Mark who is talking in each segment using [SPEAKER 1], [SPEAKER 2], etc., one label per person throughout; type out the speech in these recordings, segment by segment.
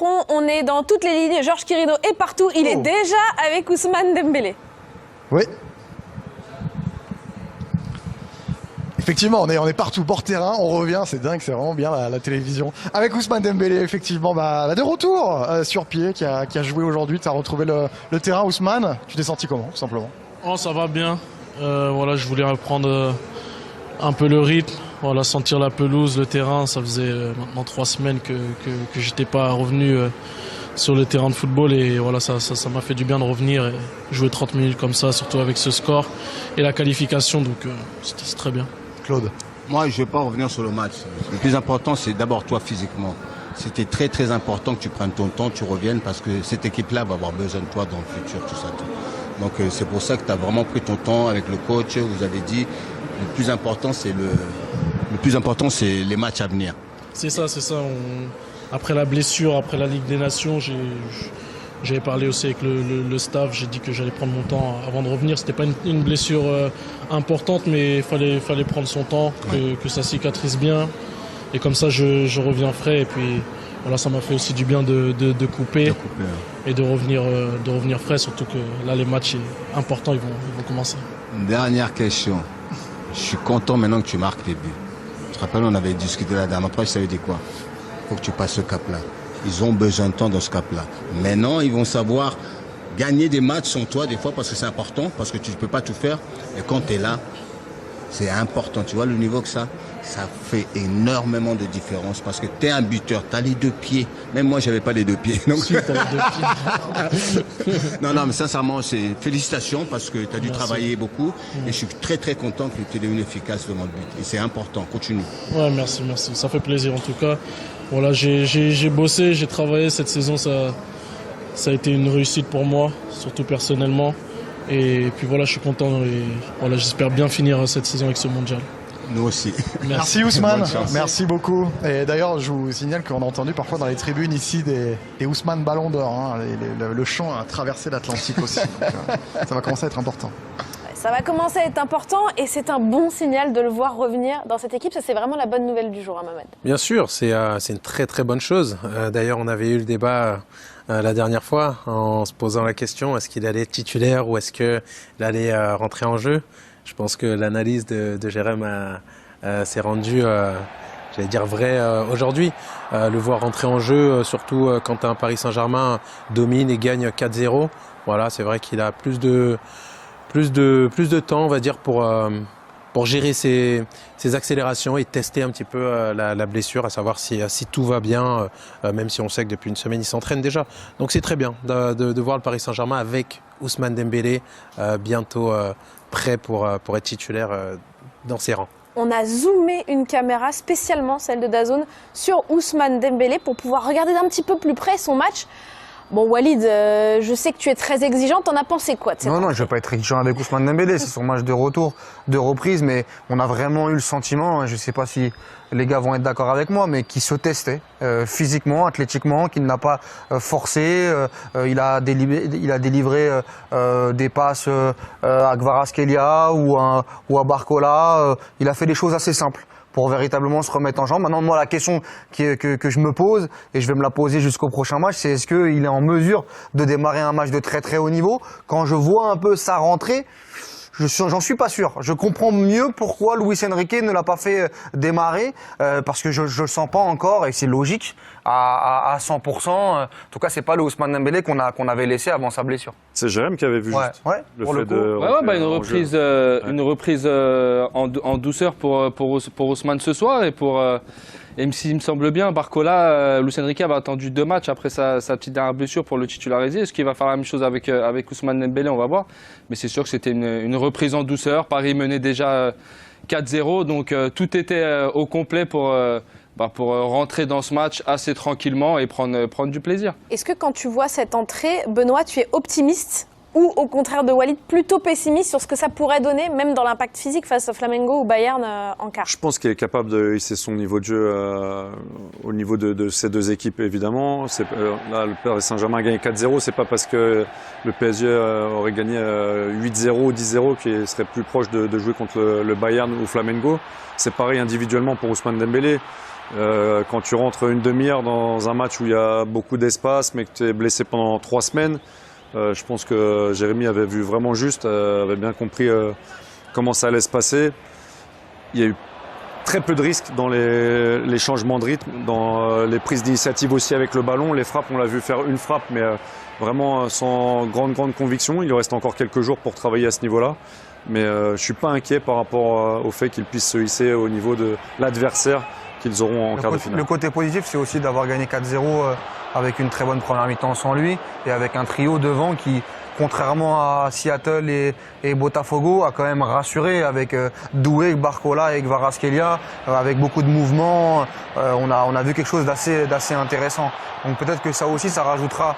[SPEAKER 1] On est dans toutes les lignes. Georges Quirido est partout. Il est déjà avec Ousmane Dembélé.
[SPEAKER 2] Oui. Effectivement, on est partout, bord terrain, on revient, c'est dingue, c'est vraiment bien la télévision. Avec Ousmane Dembélé, effectivement, de retour sur pied, qui a joué aujourd'hui. Tu as retrouvé le terrain, Ousmane. Tu t'es senti comment, tout simplement?
[SPEAKER 3] Oh, ça va bien. Voilà, je voulais reprendre un peu le rythme, voilà, sentir la pelouse, le terrain. Ça faisait maintenant 3 semaines que j'étais pas revenu sur le terrain de football et voilà, ça m'a fait du bien de revenir et jouer 30 minutes comme ça, surtout avec ce score et la qualification, donc c'est très bien.
[SPEAKER 2] Claude?
[SPEAKER 4] Moi, je ne vais pas revenir sur le match. Le plus important, c'est d'abord toi physiquement. C'était très très important que tu prennes ton temps, tu reviennes parce que cette équipe-là va avoir besoin de toi dans le futur, tout ça. Donc c'est pour ça que tu as vraiment pris ton temps avec le coach. Vous avez dit le plus important, c'est les matchs à venir.
[SPEAKER 3] C'est ça. Après la blessure, après la Ligue des Nations, j'avais parlé aussi avec le staff. J'ai dit que j'allais prendre mon temps avant de revenir. C'était pas une blessure importante, mais il fallait prendre son temps, que ça cicatrise bien. Et comme ça, je reviens frais. Et puis voilà, ça m'a fait aussi du bien de couper et de revenir frais. Surtout que là, les matchs importants, ils vont commencer.
[SPEAKER 4] Dernière question. Je suis content maintenant que tu marques les buts. Je te rappelle, on avait discuté la dernière fois, je savais dire quoi. Il faut que tu passes ce cap-là. Ils ont besoin de temps dans ce cap-là. Maintenant, ils vont savoir gagner des matchs sans toi des fois parce que c'est important, parce que tu ne peux pas tout faire. Et quand tu es là, c'est important. Tu vois le niveau que ça fait énormément de différence parce que tu es un buteur, tu as les 2 pieds. Même moi, je n'avais pas les 2 pieds. Donc...
[SPEAKER 3] Si, t'as les 2 pieds.
[SPEAKER 4] non, mais sincèrement, c'est félicitations parce que tu as dû travailler beaucoup. Et je suis très très content que tu es devenu efficace devant le but. Et c'est important, continue.
[SPEAKER 3] Ouais, merci. Ça fait plaisir en tout cas. Voilà, j'ai bossé, j'ai travaillé. Cette saison, ça a été une réussite pour moi, surtout personnellement. Et puis voilà, je suis content et voilà, j'espère bien finir cette saison avec ce mondial.
[SPEAKER 4] Nous aussi.
[SPEAKER 2] Merci Ousmane, merci beaucoup. Et d'ailleurs, je vous signale qu'on a entendu parfois dans les tribunes ici des Ousmane Ballon d'Or. Hein. Le chant a traversé l'Atlantique aussi. Donc, ça va commencer à être important.
[SPEAKER 1] Ça va commencer à être important et c'est un bon signal de le voir revenir dans cette équipe. Ça, c'est vraiment la bonne nouvelle du jour, hein, Mohamed.
[SPEAKER 5] Bien sûr, c'est une très très bonne chose. D'ailleurs, on avait eu le débat la dernière fois en se posant la question, est-ce qu'il allait être titulaire ou est-ce qu'il allait rentrer en jeu? Je pense que l'analyse de Jérém s'est rendue, j'allais dire, vraie aujourd'hui. Le voir rentrer en jeu, surtout quand un Paris Saint-Germain domine et gagne 4-0, voilà, c'est vrai qu'il a plus de temps, on va dire, pour gérer ses accélérations et tester un petit peu la blessure, à savoir si tout va bien, même si on sait que depuis une semaine, il s'entraîne déjà. Donc c'est très bien de voir le Paris Saint-Germain avec Ousmane Dembélé bientôt prêt pour être titulaire dans ses rangs.
[SPEAKER 1] On a zoomé une caméra, spécialement celle de DAZN, sur Ousmane Dembélé pour pouvoir regarder d'un petit peu plus près son match. Bon, Walid, je sais que tu es très exigeant. T'en as pensé quoi de cette
[SPEAKER 6] Non, je ne vais pas être exigeant avec Ousmane Dembélé. C'est son match de retour, de reprise, mais on a vraiment eu le sentiment, je ne sais pas si les gars vont être d'accord avec moi, mais qu'il se testait physiquement, athlétiquement, qu'il n'a pas forcé. Il a délivré des passes à Kvaratskhelia ou à Barcola. Il a fait des choses assez simples pour véritablement se remettre en jambe. Maintenant, moi, la question que je me pose, et je vais me la poser jusqu'au prochain match, c'est est-ce qu'il est en mesure de démarrer un match de très très haut niveau? Quand je vois un peu sa rentrée, j'en suis pas sûr. Je comprends mieux pourquoi Luis Enrique ne l'a pas fait démarrer, parce que je le sens pas encore, et c'est logique, à 100%. En tout cas, c'est pas le Ousmane Dembélé qu'on avait laissé avant sa blessure.
[SPEAKER 7] C'est Jérém qui avait vu juste
[SPEAKER 6] le fait de...
[SPEAKER 7] une
[SPEAKER 8] reprise en douceur pour Ousmane ce soir et pour... Et il me semble bien, Barcola, Luis Enrique avait attendu 2 matchs après sa petite dernière blessure pour le titulariser. Est-ce qu'il va faire la même chose avec Ousmane Dembélé? On va voir. Mais c'est sûr que c'était une reprise en douceur. Paris menait déjà 4-0, donc tout était au complet pour rentrer dans ce match assez tranquillement et prendre du plaisir.
[SPEAKER 1] Est-ce que quand tu vois cette entrée, Benoît, tu es optimiste ou au contraire de Walid, plutôt pessimiste sur ce que ça pourrait donner, même dans l'impact physique face au Flamengo ou Bayern en quart?
[SPEAKER 7] Je pense qu'il est capable de hisser son niveau de jeu au niveau de ces 2 équipes, évidemment. Là, le Paris Saint-Germain a gagné 4-0. C'est pas parce que le PSG aurait gagné 8-0 ou 10-0 qu'il serait plus proche de jouer contre le Bayern ou Flamengo. C'est pareil individuellement pour Ousmane Dembélé. Quand tu rentres une demi-heure dans un match où il y a beaucoup d'espace, mais que tu es blessé pendant 3 semaines, je pense que Jérémy avait vu vraiment juste, avait bien compris comment ça allait se passer. Il y a eu très peu de risques dans les changements de rythme, dans les prises d'initiative aussi avec le ballon. Les frappes, on l'a vu faire une frappe, mais vraiment sans grande conviction. Il lui reste encore quelques jours pour travailler à ce niveau-là. Mais je ne suis pas inquiet par rapport au fait qu'ils puissent se hisser au niveau de l'adversaire qu'ils auront en quart de finale.
[SPEAKER 6] Le côté positif, c'est aussi d'avoir gagné 4-0 avec une très bonne première mi-temps sans lui et avec un trio devant qui, contrairement à Seattle et Botafogo, a quand même rassuré avec Doué, Barcola et Kvaratskhelia, avec beaucoup de mouvements. On a vu quelque chose d'assez intéressant. Donc peut-être que ça aussi, ça rajoutera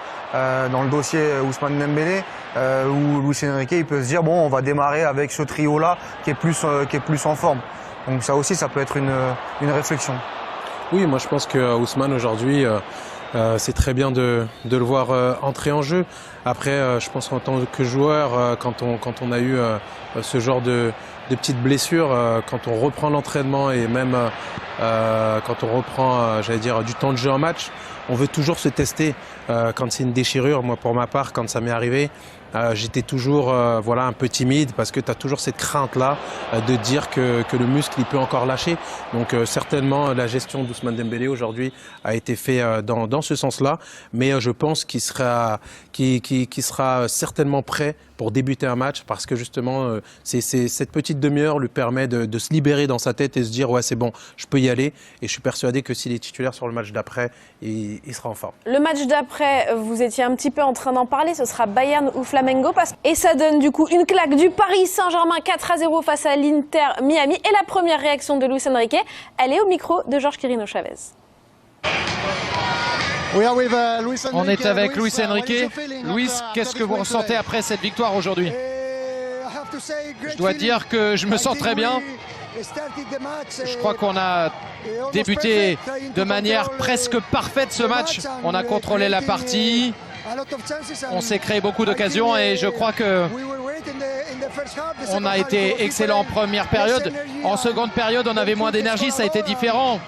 [SPEAKER 6] dans le dossier Ousmane Dembélé, où Luis Enrique il peut se dire bon, on va démarrer avec ce trio-là qui est plus en forme. Donc ça aussi, ça peut être une réflexion.
[SPEAKER 5] Oui, moi je pense que Ousmane aujourd'hui, c'est très bien de le voir entrer en jeu. Après, je pense qu'en tant que joueur, quand on a eu ce genre de petites blessures, quand on reprend l'entraînement et même quand on reprend, j'allais dire, du temps de jeu en match, on veut toujours se tester. Quand c'est une déchirure, moi pour ma part, quand ça m'est arrivé, j'étais toujours un peu timide parce que tu as toujours cette crainte-là de dire que le muscle il peut encore lâcher. Donc certainement la gestion d'Ousmane Dembélé aujourd'hui a été faite dans ce sens-là, mais je pense qu'il sera certainement prêt pour débuter un match parce que justement cette petite demi-heure lui permet de se libérer dans sa tête et se dire ouais c'est bon, je peux y aller, et je suis persuadé que s'il est titulaire sur le match d'après, il sera en forme.
[SPEAKER 1] Le match d'après, vous étiez un petit peu en train d'en parler, ce sera Bayern ou Flamengo et ça donne du coup une claque du Paris Saint-Germain 4-0 face à l'Inter Miami, et la première réaction de Luis Enrique, elle est au micro de Georges Quirino Chavez.
[SPEAKER 9] On est avec Luis Enrique. Luis, qu'est-ce que vous ressentez après cette victoire aujourd'hui? Je dois dire que je me sens très bien. Je crois qu'on a débuté de manière presque parfaite ce match. On a contrôlé la partie, on s'est créé beaucoup d'occasions et je crois que on a été excellent en première période. En seconde période, on avait moins d'énergie, ça a été différent.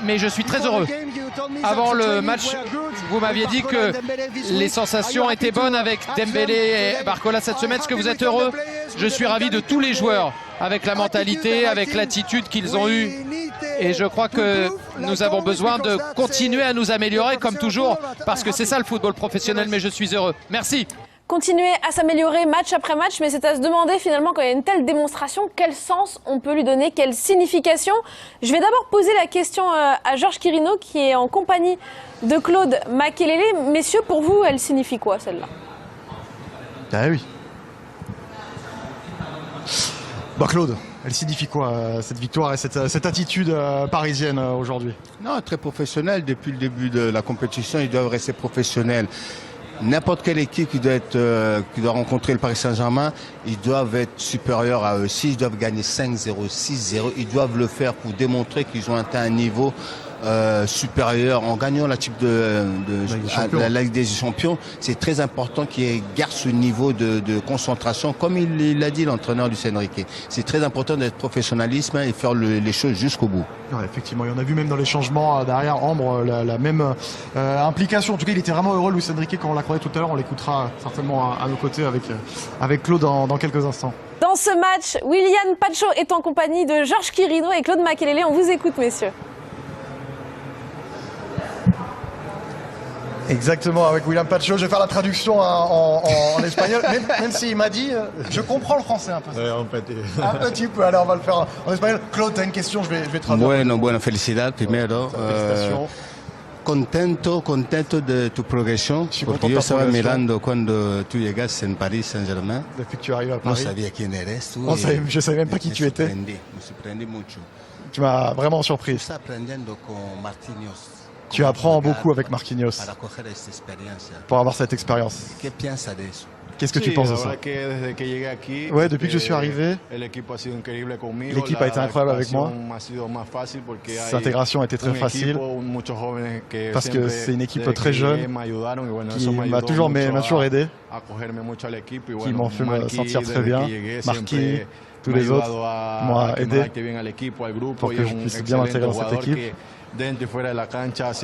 [SPEAKER 9] Mais je suis très heureux. Avant le match, vous m'aviez dit que les sensations étaient bonnes avec Dembélé et Barcola cette semaine. Est-ce que vous êtes heureux? Je suis ravi de tous les joueurs, avec la mentalité, avec l'attitude qu'ils ont eue. Et je crois que nous avons besoin de continuer à nous améliorer comme toujours, parce que c'est ça le football professionnel, mais je suis heureux. Merci.
[SPEAKER 1] Continuer à s'améliorer match après match, mais c'est à se demander finalement quand il y a une telle démonstration, quel sens on peut lui donner, quelle signification. Je vais d'abord poser la question à Georges Quirino qui est en compagnie de Claude Makelele. Messieurs, pour vous, elle signifie quoi celle-là?
[SPEAKER 2] Ah oui. Bah Claude, elle signifie quoi cette victoire et cette attitude parisienne aujourd'hui?
[SPEAKER 4] Non, très professionnel. Depuis le début de la compétition, ils doivent rester professionnels. N'importe quelle équipe qui doit rencontrer le Paris Saint-Germain, ils doivent être supérieurs à eux. S'ils doivent gagner 5-0, 6-0, ils doivent le faire pour démontrer qu'ils ont atteint un niveau supérieur en gagnant la Ligue des Champions. C'est très important qu'ils gardent ce niveau de concentration, comme il l'a dit l'entraîneur Luis Enrique. C'est très important d'être professionnalisme et faire les choses jusqu'au bout.
[SPEAKER 2] Ouais, effectivement, et on a vu même dans les changements derrière Ambre la même implication. En tout cas, il était vraiment heureux, Luis Enrique, quand on l'a croisé tout à l'heure. On l'écoutera certainement à nos côtés avec Claude dans quelques instants.
[SPEAKER 1] Dans ce match, William Pacho est en compagnie de Georges Quirino et Claude Makelele. On vous écoute, messieurs.
[SPEAKER 2] Exactement, avec William Pacho. Je vais faire la traduction en espagnol, même s'il m'a dit, je comprends le français un peu. Un petit peu, alors on va le faire en espagnol. Claude, tu as une question, je vais traduire.
[SPEAKER 4] Bueno, felicidad primero.
[SPEAKER 2] Félicitations.
[SPEAKER 4] Contento de tu progresión, porque yo estaba mirando cuando tú llegaste en Paris Saint-Germain.
[SPEAKER 2] Depuis que tu arrives à Paris.
[SPEAKER 4] No sabía quién eres tú.
[SPEAKER 2] Je savais même pas qui tu étais.
[SPEAKER 4] Me sorprendí mucho.
[SPEAKER 2] Tu m'as vraiment surpris.
[SPEAKER 4] Estás aprendiendo con Marquinhos.
[SPEAKER 2] Tu apprends beaucoup avec Marquinhos pour avoir cette expérience. Qu'est-ce que tu penses de ça? Ouais, depuis que je suis arrivé, l'équipe a été incroyable avec moi. Cette intégration a été très facile parce que c'est une équipe très jeune qui m'a toujours aidé, qui m'ont fait me sentir très bien. Marquis, tous les autres m'ont aidé pour que je puisse bien m'intégrer dans cette équipe.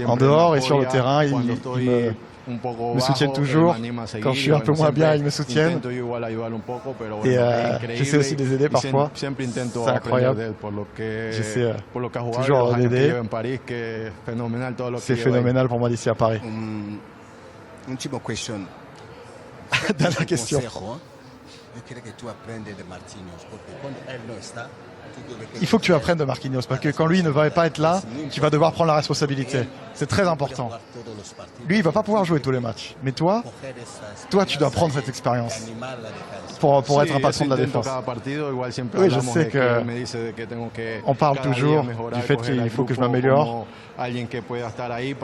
[SPEAKER 2] En dehors et sur le terrain, ils me soutiennent toujours. Quand je suis un peu moins bien, ils me soutiennent. Et j'essaie aussi de les aider parfois. C'est incroyable. J'essaie toujours d'aider. C'est phénoménal pour moi d'ici à Paris.
[SPEAKER 4] Última question.
[SPEAKER 2] Dernière question. Il faut que tu apprennes de Marquinhos parce que quand lui ne va pas être là, tu vas devoir prendre la responsabilité. C'est très important. Lui, il va pas pouvoir jouer tous les matchs. Mais toi, tu dois prendre cette expérience pour être un patron de la défense. Oui, je sais que on parle toujours du fait qu'il faut que je m'améliore.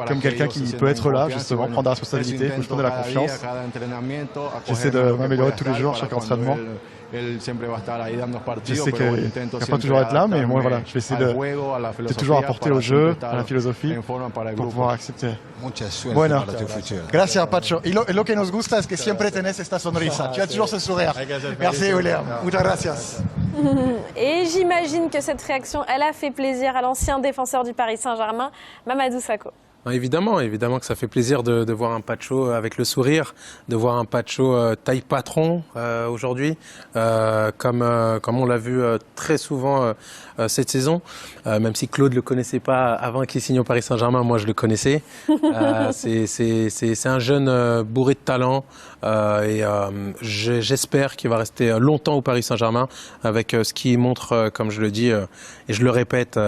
[SPEAKER 2] Comme quelqu'un qui peut être là, justement, prendre la responsabilité, il faut que je donne de la confiance. J'essaie de m'améliorer tous les jours, chaque entraînement. Je sais qu'il ne va pas toujours être là, mais moi, voilà, je vais essayer de toujours apporter au jeu, à la philosophie, pour pouvoir accepter. Bueno, gracias, Pacho. Y lo que nos gusta es que siempre tenés esta sonrisa. Tu as toujours ce sourire. Merci, William. Muchas gracias.
[SPEAKER 1] Et j'imagine que cette réaction, elle a fait plaisir à l'ancien défenseur du Paris Saint-Germain, Mamadou Sakho.
[SPEAKER 5] Évidemment que ça fait plaisir de voir un Pacho avec le sourire, de voir un Pacho taille patron aujourd'hui, comme on l'a vu très souvent cette saison. Même si Claude le connaissait pas avant qu'il signe au Paris Saint-Germain, moi je le connaissais. C'est un jeune bourré de talent et j'espère qu'il va rester longtemps au Paris Saint-Germain avec ce qu'il montre, comme je le dis et je le répète.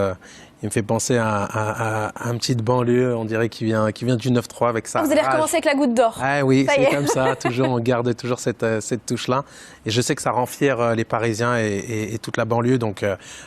[SPEAKER 5] Il me fait penser à un petit de banlieue, on dirait qu'il vient du 9-3 avec ça.
[SPEAKER 1] Vous allez recommencer avec la goutte d'or.
[SPEAKER 5] Ah oui, c'est comme ça, toujours, on garde toujours cette touche-là. Et je sais que ça rend fier les Parisiens et toute la banlieue. Donc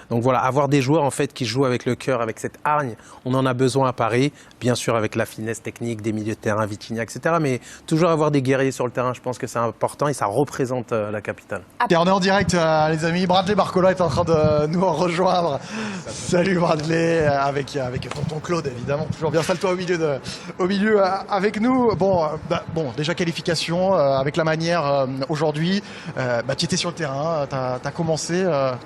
[SPEAKER 5] voilà, avoir des joueurs en fait qui jouent avec le cœur, avec cette hargne, on en a besoin à Paris. Bien sûr avec la finesse technique, des milieux de terrain, Vitinha, etc. Mais toujours avoir des guerriers sur le terrain, je pense que c'est important et ça représente la capitale.
[SPEAKER 2] Et on est en direct, les amis. Bradley Barcola est en train de nous rejoindre. Salut Bradley. Avec tonton Claude évidemment, toujours bien salto au milieu avec nous. Bon, déjà qualification avec la manière aujourd'hui. Tu étais sur le terrain, t'as commencé,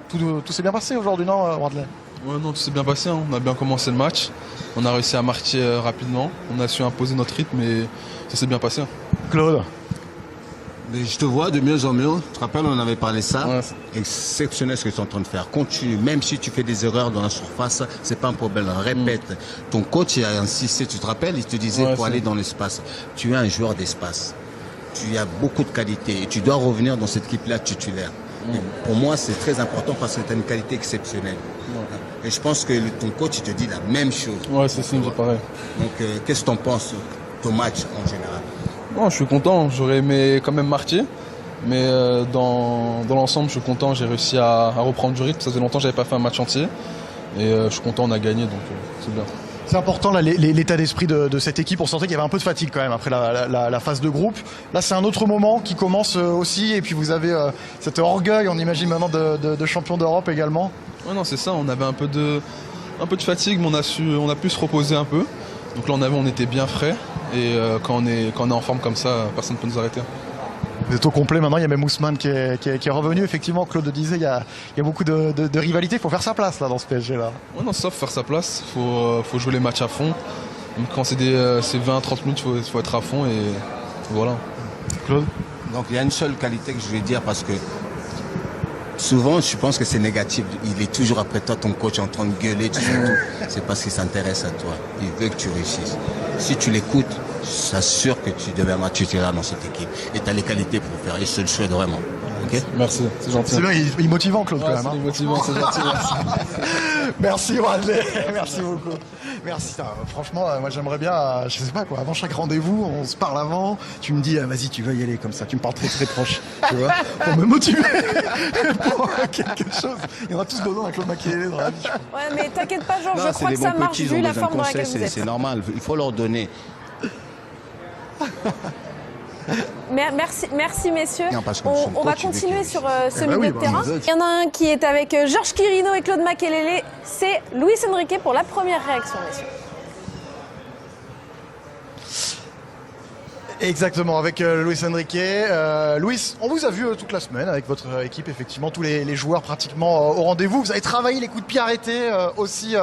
[SPEAKER 2] tout s'est bien passé aujourd'hui, non Bradley?
[SPEAKER 10] Ouais, non, tout s'est bien passé, hein. On a bien commencé le match, on a réussi à marquer rapidement, on a su imposer notre rythme et ça s'est bien passé.
[SPEAKER 2] Claude?
[SPEAKER 4] Mais je te vois de mieux en mieux. Tu te rappelles, on avait parlé de ça. Ouais. Exceptionnel ce que tu es en train de faire. Continue, même si tu fais des erreurs dans la surface, c'est pas un problème. Répète. Ton coach il a insisté, tu te rappelles, il te disait pour aller dans l'espace. Tu es un joueur d'espace. Tu as beaucoup de qualité et tu dois revenir dans cette équipe-là titulaire. Pour moi, c'est très important parce que tu as une qualité exceptionnelle. Et je pense que ton coach il te dit la même chose.
[SPEAKER 10] Ouais, c'est pareil.
[SPEAKER 4] Donc, qu'est-ce que tu en penses de ton match en général?
[SPEAKER 10] Non, je suis content, j'aurais aimé quand même marquer, mais dans l'ensemble, je suis content, j'ai réussi à reprendre du rythme. Ça faisait longtemps que j'avais pas fait un match entier, et je suis content, on a gagné, donc c'est bien.
[SPEAKER 2] C'est important l'état d'esprit de cette équipe. On sentait qu'il y avait un peu de fatigue quand même après la phase de groupe. Là, c'est un autre moment qui commence aussi, et puis vous avez cet orgueil, on imagine maintenant de champion d'Europe également.
[SPEAKER 10] Ouais, non, c'est ça, on avait un peu de fatigue, mais on a pu se reposer un peu. Donc là, on était bien frais. Et quand on est en forme comme ça, personne ne peut nous arrêter.
[SPEAKER 2] Vous êtes au complet maintenant, il y a même Ousmane qui est revenu. Effectivement, Claude disait, il y a beaucoup de rivalité. Il faut faire sa place là, dans ce PSG là.
[SPEAKER 10] Ouais, non, c'est ça, faut faire sa place. Faut jouer les matchs à fond. Même quand c'est 20-30 minutes, il faut être à fond et voilà.
[SPEAKER 2] Claude?
[SPEAKER 4] Donc il y a une seule qualité que je vais dire parce que souvent, je pense que c'est négatif. Il est toujours après toi, ton coach, en train de gueuler, tu sais tout. C'est parce qu'il s'intéresse à toi. Il veut que tu réussisses. Si tu l'écoutes, je t'assure que tu deviendras titulaire dans cette équipe. Et tu as les qualités pour faire. Et je te le souhaite vraiment. Ok.
[SPEAKER 10] Merci, c'est gentil.
[SPEAKER 2] C'est bien, il est motivant, Claude, quand même.
[SPEAKER 10] C'est motivant, c'est gentil.
[SPEAKER 2] Merci, Bradley. Merci beaucoup. Merci. Franchement, moi, j'aimerais bien, je sais pas quoi, avant chaque rendez-vous, on se parle avant. Tu me dis, vas-y, tu veux y aller comme ça. Tu me parles très très proche, tu vois, pour me motiver pour quelque chose. Il y en a tous besoin d'un Claude Makélélé dans la vie.
[SPEAKER 1] Ouais, mais t'inquiète pas, Georges,
[SPEAKER 4] Non,
[SPEAKER 1] je crois que ça marche vu la forme dans laquelle vous êtes.
[SPEAKER 4] C'est normal, il faut leur donner.
[SPEAKER 1] Merci messieurs.
[SPEAKER 4] Non, parce que
[SPEAKER 1] on va continuer sur ce milieu
[SPEAKER 2] oui,
[SPEAKER 1] de terrain. Il y en a un qui est avec Georges Quirino et Claude Makélélé. C'est Luis Enrique pour la première réaction, messieurs.
[SPEAKER 2] Exactement, avec Luis Enrique. Luis, on vous a vu toute la semaine avec votre équipe, effectivement, tous les joueurs pratiquement au rendez-vous. Vous avez travaillé les coups de pied arrêtés aussi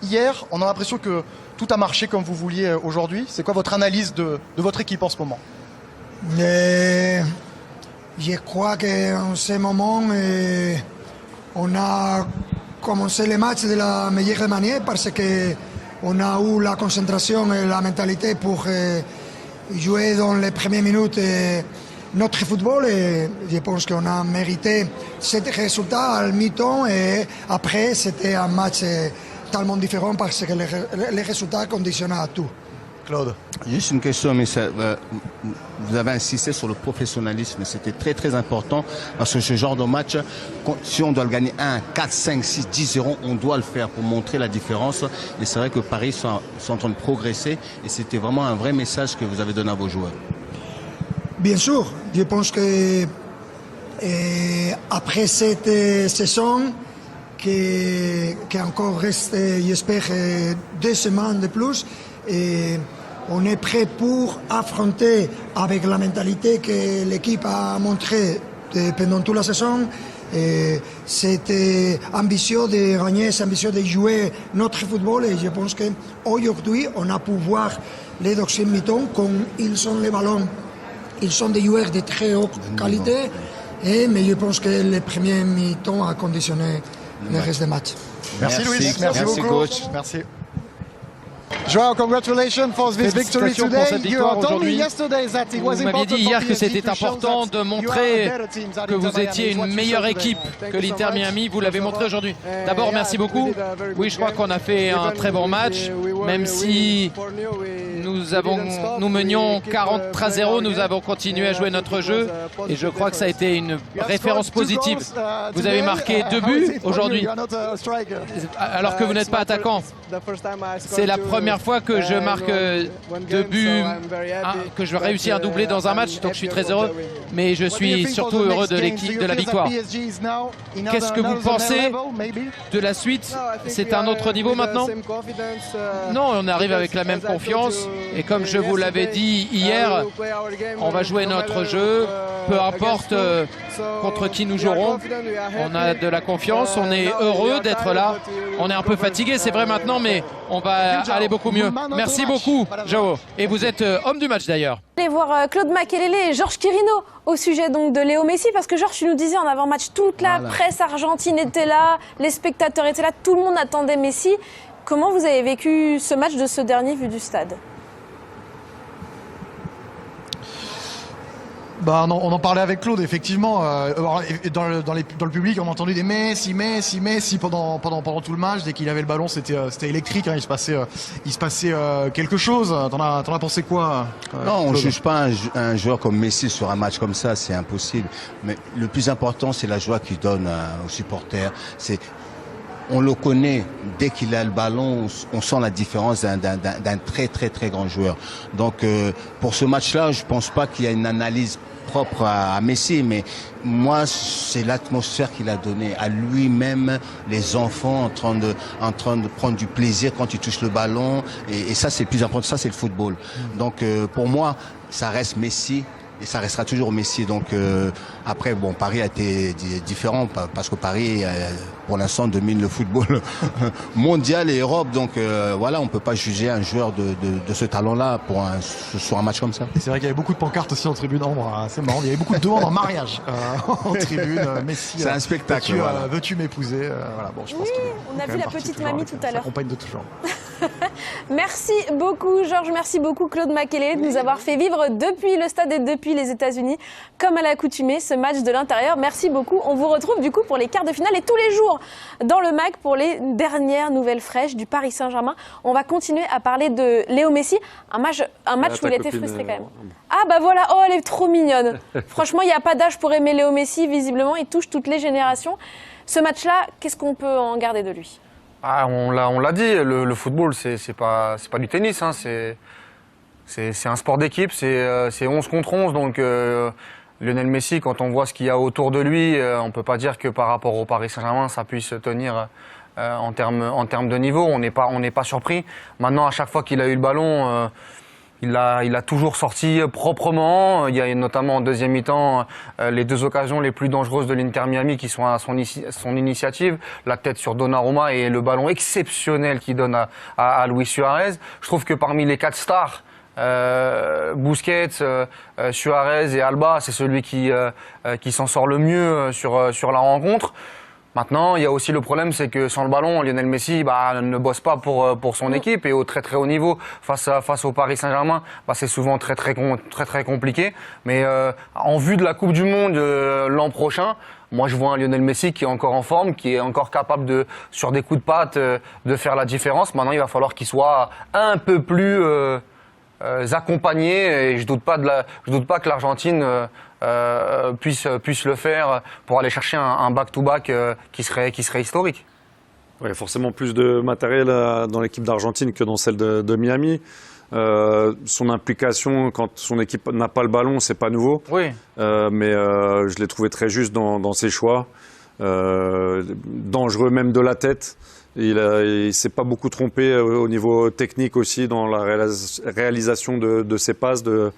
[SPEAKER 2] hier. On a l'impression que tout a marché comme vous vouliez aujourd'hui. C'est quoi votre analyse de votre équipe en ce moment?
[SPEAKER 11] Je crois qu'en ce moment, on a commencé le match de la meilleure manière parce qu'on a eu la concentration et la mentalité pour jouer dans les premières minutes notre football et je pense qu'on a mérité ce résultat à mi-temps et après c'était un match tellement différent parce que les résultats conditionnent à tout.
[SPEAKER 2] Claude.
[SPEAKER 4] Juste une question, mais vous avez insisté sur le professionnalisme. C'était très très important parce que ce genre de match, si on doit le gagner 1, 4, 5, 6, 10-0, on doit le faire pour montrer la différence. Et c'est vrai que Paris sont en train de progresser et c'était vraiment un vrai message que vous avez donné à vos joueurs.
[SPEAKER 11] Bien sûr, je pense que après cette saison, qui encore reste, j'espère, 2 semaines de plus, et on est prêt pour affronter avec la mentalité que l'équipe a montrée pendant toute la saison. C'était ambitieux de gagner, c'est ambitieux de jouer notre football et je pense qu'aujourd'hui on a pu voir les deuxième mi-temps quand ils ont les ballons. Ils sont des joueurs de très haute qualité, mais je pense que le premier mi-temps a conditionné le reste des matchs.
[SPEAKER 2] Merci Luis, merci beaucoup.
[SPEAKER 4] Coach.
[SPEAKER 2] Merci. Joao, congratulations for this victory today. You told me yesterday that it was
[SPEAKER 9] Vous m'aviez dit hier que c'était important de montrer que vous étiez une meilleure équipe que l'Inter Miami. Vous l'avez montré aujourd'hui. D'abord, merci beaucoup. Oui, je crois qu'on a fait un très bon match, même si nous menions 40-0, nous avons continué à jouer notre jeu et je crois que ça a été une référence positive. Vous avez marqué 2 buts aujourd'hui, alors que vous n'êtes pas attaquant. C'est la première fois que je marque 2 buts, que je réussis un doublé dans un match, donc je suis très heureux. Mais je suis surtout heureux de l'équipe, de la victoire. Qu'est-ce que vous pensez de la suite? C'est un autre niveau maintenant? Non, on arrive avec la même confiance. Et comme je vous l'avais dit hier, on va jouer notre jeu, peu importe contre qui nous jouerons. On a de la confiance, on est heureux d'être là. On est un peu fatigué, c'est vrai maintenant, mais on va aller beaucoup mieux. Merci beaucoup, Joao. Et vous êtes homme du match d'ailleurs.
[SPEAKER 1] Allez voir Claude Makélélé et Georges Quirino au sujet donc de Léo Messi, parce que Georges, tu nous disais en avant-match, toute la presse argentine était là, les spectateurs étaient là, tout le monde attendait Messi. Comment vous avez vécu ce match de ce dernier vu du stade?
[SPEAKER 2] Bah, on en parlait avec Claude, effectivement. Dans le public, on a entendu des Messi pendant tout le match. Dès qu'il avait le ballon, c'était électrique. Hein, il se passait quelque chose. T'en as pensé quoi?
[SPEAKER 4] Non, on ne juge pas un joueur comme Messi sur un match comme ça, c'est impossible. Mais le plus important, c'est la joie qu'il donne aux supporters. On le connaît, dès qu'il a le ballon, on sent la différence d'un très très très grand joueur. Donc pour ce match-là, je pense pas qu'il y a une analyse propre à Messi, mais moi c'est l'atmosphère qu'il a donnée à lui-même, les enfants en train de prendre du plaisir quand ils touchent le ballon, et ça c'est le plus important, ça c'est le football. Donc pour moi, ça reste Messi. Et ça restera toujours Messi. Donc après, bon, Paris a été différent parce que Paris, pour l'instant, domine le football mondial et Europe. Donc voilà, on peut pas juger un joueur de ce talent-là sur un match comme ça.
[SPEAKER 2] C'est vrai qu'il y avait beaucoup de pancartes aussi en tribune. C'est marrant, il y avait beaucoup de demandes en mariage en tribune. Messi,
[SPEAKER 4] c'est un spectacle.
[SPEAKER 2] Veux-tu m'épouser? Voilà, bon, je pense
[SPEAKER 1] on a vu la petite mamie tout à l'heure.
[SPEAKER 2] Compagne de toujours.
[SPEAKER 1] Merci beaucoup Georges, merci beaucoup Claude Makélélé de nous avoir fait vivre depuis le stade et depuis les États-Unis, comme à l'accoutumée, ce match de l'intérieur. Merci beaucoup. On vous retrouve du coup pour les quarts de finale et tous les jours dans le MAC pour les dernières nouvelles fraîches du Paris Saint-Germain. On va continuer à parler de Léo Messi, un match où il a été frustré quand même. Ah bah voilà, oh elle est trop mignonne. Franchement, il n'y a pas d'âge pour aimer Léo Messi, visiblement, il touche toutes les générations. Ce match-là, qu'est-ce qu'on peut en garder de lui ?
[SPEAKER 6] On l'a dit, le football, c'est pas du tennis, hein, c'est un sport d'équipe, c'est 11 contre 11, donc Lionel Messi, quand on voit ce qu'il y a autour de lui, on peut pas dire que par rapport au Paris Saint-Germain, ça puisse tenir en termes de niveau, on n'est pas surpris. Maintenant, à chaque fois qu'il a eu le ballon, il a toujours sorti proprement. Il y a notamment en deuxième mi-temps les 2 occasions les plus dangereuses de l'Inter Miami qui sont à son initiative. La tête sur Donnarumma et le ballon exceptionnel qu'il donne à Luis Suarez. Je trouve que parmi les 4 stars, Busquets, Suarez et Alba, c'est celui qui s'en sort le mieux sur la rencontre. Maintenant, il y a aussi le problème, c'est que sans le ballon, Lionel Messi ne bosse pas pour son équipe et au très très haut niveau face au Paris Saint-Germain, c'est souvent très compliqué. Mais en vue de la Coupe du Monde l'an prochain, moi je vois un Lionel Messi qui est encore en forme, qui est encore capable sur des coups de patte de faire la différence. Maintenant, il va falloir qu'il soit un peu plus accompagné et je doute pas que l'Argentine puisse le faire pour aller chercher un back-to-back qui serait historique.
[SPEAKER 7] Ouais, forcément plus de matériel dans l'équipe d'Argentine que dans celle de Miami. Son implication quand son équipe n'a pas le ballon, c'est pas nouveau.
[SPEAKER 6] Oui.
[SPEAKER 7] Mais je l'ai trouvé très juste dans ses choix. Dangereux même de la tête. Il s'est pas beaucoup trompé au niveau technique aussi dans la réalisation de ses passes, de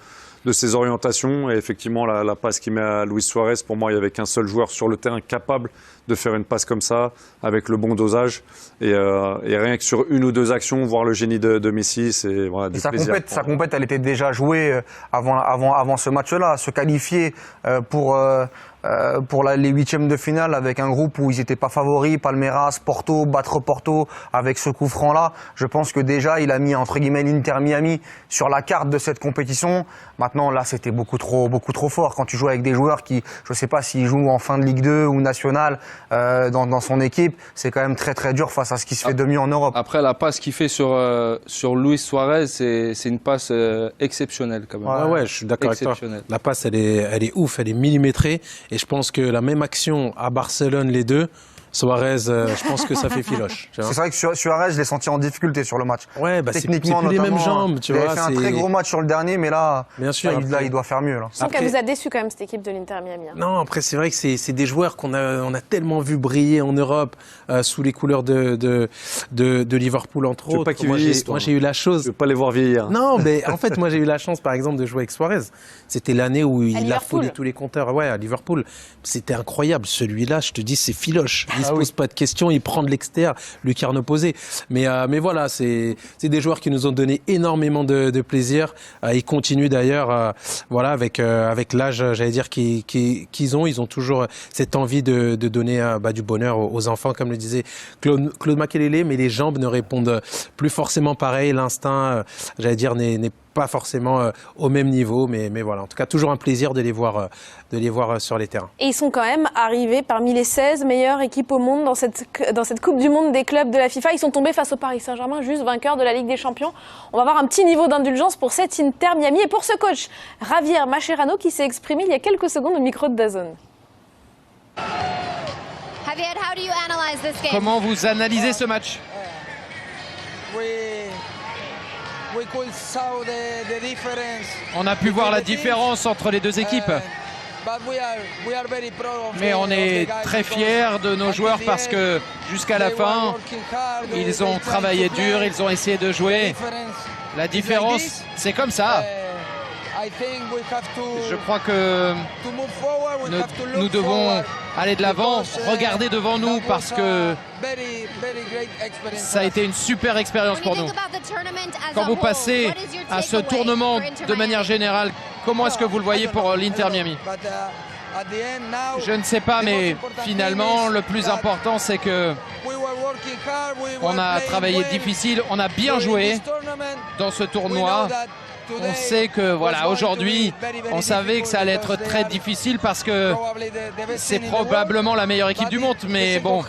[SPEAKER 7] ses orientations. Et effectivement, la passe qu'il met à Luis Suarez, pour moi, il n'y avait qu'un seul joueur sur le terrain capable de faire une passe comme ça, avec le bon dosage. Et rien que sur 1 ou 2 actions, voir le génie de Messi, c'est voilà, du plaisir.
[SPEAKER 6] Sa compète, elle était déjà jouée avant ce match-là. Se qualifier pour les 8e de finale avec un groupe où ils n'étaient pas favoris, Palmeiras, Porto, battre Porto avec ce coup franc-là. Je pense que déjà, il a mis entre guillemets l'Inter Miami sur la carte de cette compétition. Maintenant, là, c'était beaucoup trop fort. Quand tu joues avec des joueurs qui, je ne sais pas s'ils jouent en fin de Ligue 2 ou nationale dans son équipe, c'est quand même très dur face à ce qui se fait de mieux en Europe.
[SPEAKER 8] Après, la passe qu'il fait sur Luis Suarez, c'est une passe exceptionnelle quand même.
[SPEAKER 5] Ouais, je suis d'accord avec toi. La passe, elle est ouf, elle est millimétrée. Et je pense que la même action à Barcelone, les deux, Suarez, je pense que ça fait filoche.
[SPEAKER 6] C'est vrai que Suarez, je l'ai senti en difficulté sur le match.
[SPEAKER 5] Ouais, techniquement, c'est plus les mêmes jambes.
[SPEAKER 6] Il a fait un très gros match sur le dernier, mais là,
[SPEAKER 5] bien sûr,
[SPEAKER 6] là il doit faire mieux. Là.
[SPEAKER 1] Je sens qu'elle vous a déçu quand même, cette équipe de l'Inter Miami.
[SPEAKER 5] Non, après, c'est vrai que c'est des joueurs qu'on a tellement vu briller en Europe sous les couleurs de Liverpool, entre autres.
[SPEAKER 7] Pas moi,
[SPEAKER 5] j'ai eu la chance.
[SPEAKER 7] Je veux pas les voir vieillir.
[SPEAKER 5] Non, mais en fait, moi, j'ai eu la chance, par exemple, de jouer avec Suarez. C'était l'année où il a affolé tous les compteurs. Ouais, à Liverpool. C'était incroyable. Celui-là, je te dis, c'est filoche. Il se pose pas de questions. Il prend de l'extérieur, lucarne opposée. Mais voilà, c'est des joueurs qui nous ont donné énormément de plaisir. Ils continuent d'ailleurs, voilà, avec l'âge, j'allais dire, qu'ils ont. Ils ont toujours cette envie de donner du bonheur aux enfants, comme le disait Claude Makélélé. Mais les jambes ne répondent plus forcément pareil. L'instinct, j'allais dire, n'est pas forcément au même niveau, mais voilà. En tout cas, toujours un plaisir de les voir sur les terrains.
[SPEAKER 1] Et ils sont quand même arrivés parmi les 16 meilleures équipes au monde dans cette Coupe du Monde des clubs de la FIFA. Ils sont tombés face au Paris Saint-Germain, juste vainqueur de la Ligue des Champions. On va avoir un petit niveau d'indulgence pour cet Inter Miami et pour ce coach, Javier Mascherano, qui s'est exprimé il y a quelques secondes au micro de DAZN.
[SPEAKER 9] Comment vous analysez ce match ? On a pu voir la différence entre les deux équipes. Mais on est très fiers de nos joueurs parce que jusqu'à la fin, ils ont travaillé dur, ils ont essayé de jouer. La différence, c'est comme ça. Je crois que nous devons aller de l'avant, regarder devant nous parce que ça a été une super expérience pour nous. Quand vous passez à ce tournament de manière générale, comment est-ce que vous le voyez pour l'Inter Miami ? Je ne sais pas, mais finalement, le plus important, c'est que on a travaillé difficile, on a bien joué dans ce tournoi. On sait que voilà, aujourd'hui, on savait que ça allait être très difficile parce que c'est probablement la meilleure équipe du monde. Mais bon,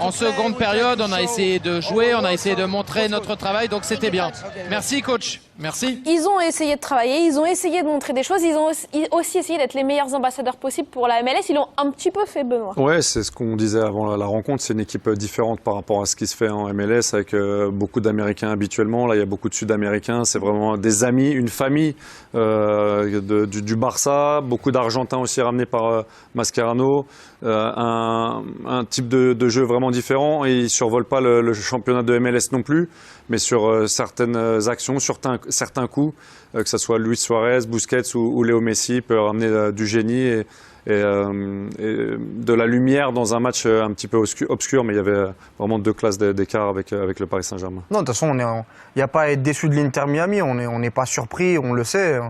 [SPEAKER 9] en seconde période, on a essayé de jouer, on a essayé de montrer notre travail, donc c'était bien. Merci coach, merci.
[SPEAKER 1] Ils ont essayé de travailler, ils ont essayé de montrer des choses, ils ont aussi essayé d'être les meilleurs ambassadeurs possibles pour la MLS. Ils l'ont un petit peu fait, Benoît.
[SPEAKER 7] Ouais, c'est ce qu'on disait avant la rencontre. C'est une équipe différente par rapport à ce qui se fait en MLS avec beaucoup d'Américains habituellement. Là, il y a beaucoup de Sud-Américains. C'est vraiment des amis, une famille du Barça. Beaucoup d'Argentins aussi ramenés par Mascherano. Un type de jeu vraiment différent. Et ils survolent pas le championnat de MLS non plus, mais sur certaines actions, sur certains coups, que ce soit Luis Suarez, Busquets ou Léo Messi, peut ramener du génie et de la lumière dans un match un petit peu obscur, mais il y avait vraiment 2 classes d'écart avec le Paris Saint-Germain.
[SPEAKER 6] Non, de toute façon, il n'y a pas à être déçu de l'Inter Miami, on n'est pas surpris, on le sait,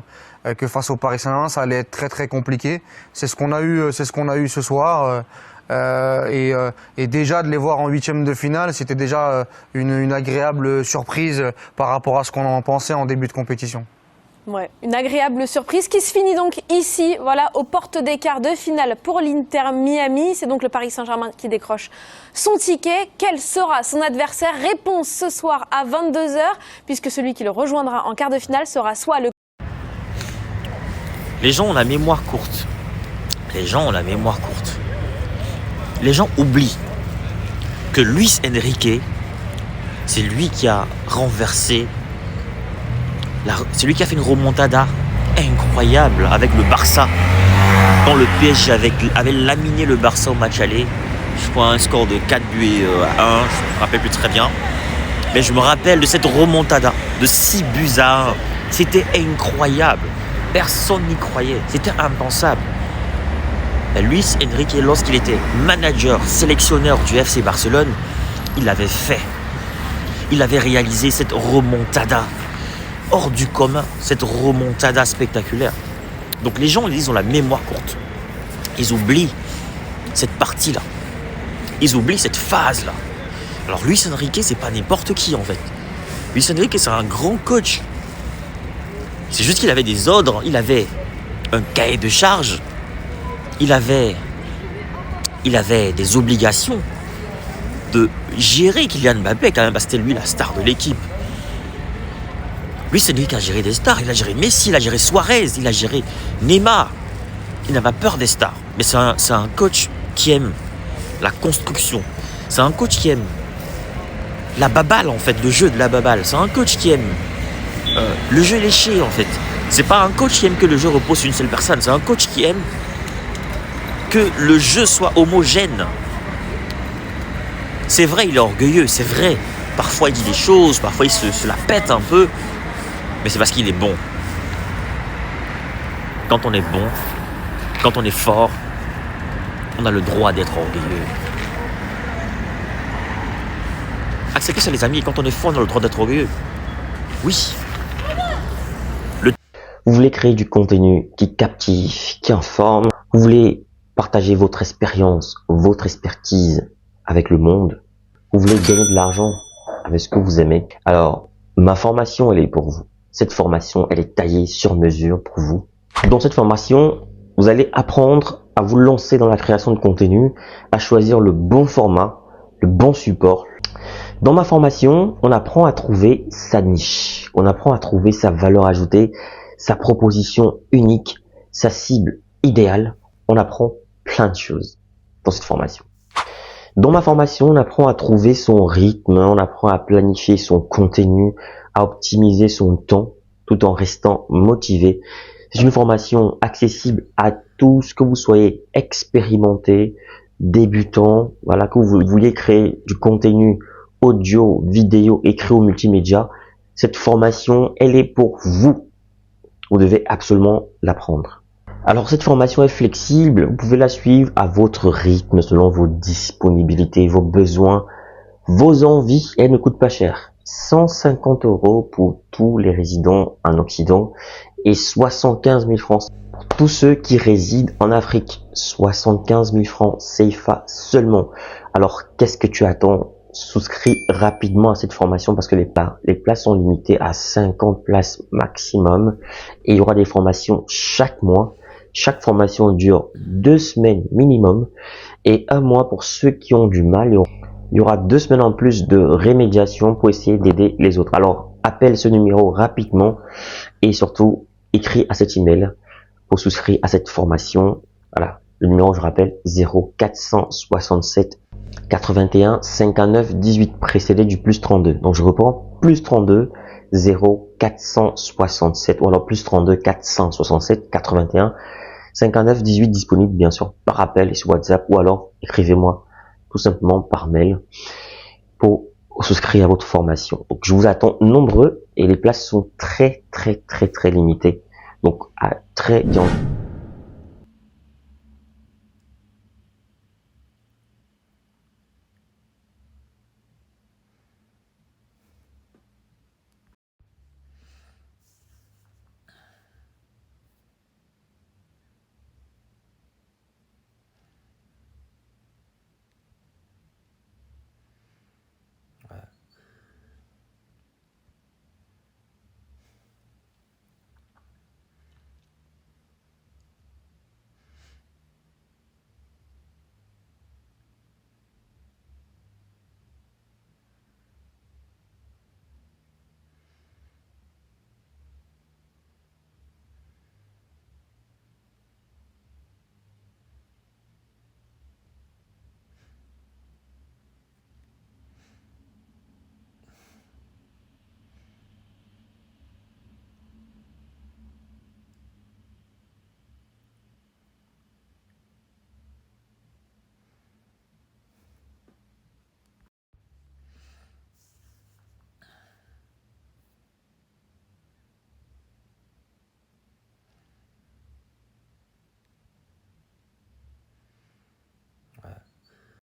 [SPEAKER 6] que face au Paris Saint-Germain, ça allait être très très compliqué. C'est ce qu'on a eu ce soir. Et déjà de les voir en 8e de finale, c'était déjà une agréable surprise par rapport à ce qu'on en pensait en début de compétition.
[SPEAKER 1] Ouais, une agréable surprise qui se finit donc ici, voilà, aux portes des quarts de finale pour l'Inter Miami. C'est donc le Paris Saint-Germain qui décroche son ticket. Quel sera son adversaire? Réponse ce soir à 22h, puisque celui qui le rejoindra en quart de finale sera soit le...
[SPEAKER 12] Les gens ont la mémoire courte. Les gens ont la mémoire courte. Les gens oublient que Luis Enrique, c'est lui qui a renversé, c'est lui qui a fait une remontada incroyable avec le Barça. Quand le PSG avait laminé le Barça au match aller, je crois un score de 4 buts à 1, je ne me rappelle plus très bien. Mais je me rappelle de cette remontada de 6 buts à 1. C'était incroyable. Personne n'y croyait. C'était impensable. Luis Enrique, lorsqu'il était manager, sélectionneur du FC Barcelone, il avait fait. Il avait réalisé cette remontada hors du commun, cette remontada spectaculaire. Donc les gens, ils ont la mémoire courte. Ils oublient cette partie-là. Ils oublient cette phase-là. Alors Luis Enrique, c'est pas n'importe qui en fait. Luis Enrique, c'est un grand coach. C'est juste qu'il avait des ordres, il avait un cahier de charges. Il avait des obligations de gérer Kylian Mbappé quand même, parce que c'était lui la star de l'équipe. Lui, c'est lui qui a géré des stars. Il a géré Messi, il a géré Suarez, il a géré Neymar. Il n'a pas peur des stars. Mais c'est un coach qui aime la construction. C'est un coach qui aime la baballe, en fait, le jeu de la baballe. C'est un coach qui aime le jeu léché, en fait. C'est pas un coach qui aime que le jeu repose sur une seule personne. C'est un coach qui aime que le jeu soit homogène. C'est vrai, il est orgueilleux, c'est vrai. Parfois, il dit des choses, parfois, il se la pète un peu. Mais c'est parce qu'il est bon. Quand on est bon, quand on est fort, on a le droit d'être orgueilleux. Acceptez ça, les amis, quand on est fort, on a le droit d'être orgueilleux. Oui.
[SPEAKER 13] Vous voulez créer du contenu qui captive, qui informe. Vous voulez partager votre expérience, votre expertise avec le monde. Vous voulez gagner de l'argent avec ce que vous aimez. Alors, ma formation, elle est pour vous. Cette formation, elle est taillée sur mesure pour vous. Dans cette formation, vous allez apprendre à vous lancer dans la création de contenu, à choisir le bon format, le bon support. Dans ma formation, on apprend à trouver sa niche. On apprend à trouver sa valeur ajoutée, sa proposition unique, sa cible idéale. On apprend plein de choses dans cette formation. Dans ma formation, on apprend à trouver son rythme, on apprend à planifier son contenu, à optimiser son temps tout en restant motivé. C'est une formation accessible à tous, que vous soyez expérimenté, débutant, voilà, que vous vouliez créer du contenu audio, vidéo, écrit ou multimédia. Cette formation, elle est pour vous. Vous devez absolument l'apprendre. Alors cette formation est flexible, vous pouvez la suivre à votre rythme, selon vos disponibilités, vos besoins, vos envies. Elle ne coûte pas cher. 150 € pour tous les résidents en Occident et 75 000 francs pour tous ceux qui résident en Afrique, 75 000 francs CFA seulement. Alors, qu'est-ce que tu attends? Souscris rapidement à cette formation parce que les places sont limitées à 50 places maximum et il y aura des formations chaque mois. Chaque formation dure 2 semaines minimum et 1 mois pour ceux qui ont du mal. Il y aura 2 semaines en plus de rémédiation pour essayer d'aider les autres. Alors, appelle ce numéro rapidement et surtout, écris à cet email pour souscrire à cette formation. Voilà, le numéro, je rappelle, 0467 81 59 18 précédé du plus 32. Donc, je reprends, plus 32 0467 ou alors plus 32 467 81 59 18 disponible bien sûr par appel et sur WhatsApp ou alors écrivez-moi tout simplement par mail pour souscrire à votre formation. Donc, je vous attends nombreux et les places sont très limitées. Donc, à très bientôt.